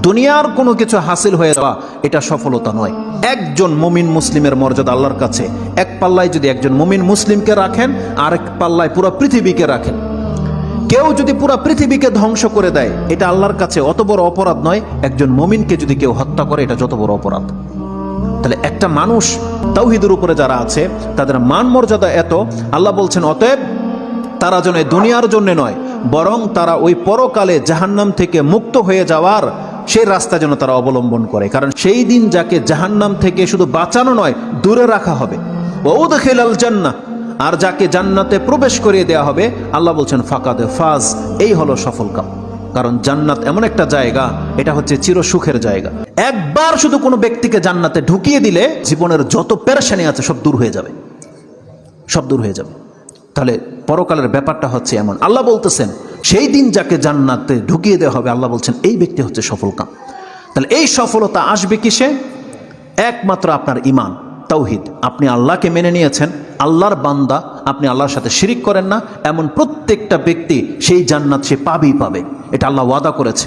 দুনিয়ার কোনো কিছু হাসিল হয়ে যাওয়া এটা সফলতা নয়। একজন মুমিন মুসলিমের মর্যাদা আল্লাহর কাছে এক পাল্লায় যদি একজন মুমিন মুসলিমকে রাখেন, আরেক পাল্লায় পুরো পৃথিবীকে রাখেন। কেউ যদি পুরো পৃথিবীকে ধ্বংস করে দেয়, এটা আল্লাহর কাছে অত বড় অপরাধ নয়। একজন মুমিনকে যদি কেউ হত্যা করে, এটা যত বড় অপরাধ। তাহলে একটা মানুষ তাওহীদের উপরে যারা আছে তাদের মান মর্যাদা এত, আল্লাহ বলছেন অতএব তারা যেন দুনিয়ার জন্য নয়, বরং তারা ওই পরকালে জাহান্নাম থেকে মুক্ত হয়ে যাওয়ার সেই রাস্তা যেন তারা অবলম্বন করে। কারণ সেই দিন যাকে জাহান্নাম থেকে শুধু বাঁচানো নয়, দূরে রাখা হবে। ওয়াউদখিলাল জান্নাহ, আর যাকে জান্নাতে প্রবেশ করিয়ে দেওয়া হবে, আল্লাহ বলছেন ফাকাদ ফাজ, এই হলো সফল কাম। কারণ জান্নাত এমন একটা জায়গা, এটা হচ্ছে চির সুখের জায়গা। একবার শুধু কোনো ব্যক্তিকে জান্নাতে ঢুকিয়ে দিলে জীবনের যত পেরেশানি আছে সব দূর হয়ে যাবে, সব দূর হয়ে যাবে। তাহলে পরকালের ব্যাপারটা হচ্ছে এমন। আল্লাহ বলতেছেন সেই দিন যাকে জান্নাতে ঢুকিয়ে দেওয়া হবে, আল্লাহ বলছেন এই ব্যক্তি হচ্ছে সফল কাম। তাহলে এই সফলতা আসবে কিসে? একমাত্র আপনার ঈমান, তাওহীদ। আপনি আল্লাহকে মেনে নিয়েছেন, আল্লাহর বান্দা, আপনি আল্লাহর সাথে শিরিক করেন না, এমন প্রত্যেকটা ব্যক্তি সেই জান্নাত সে পাবেই পাবে। এটা আল্লাহ ওয়াদা করেছে।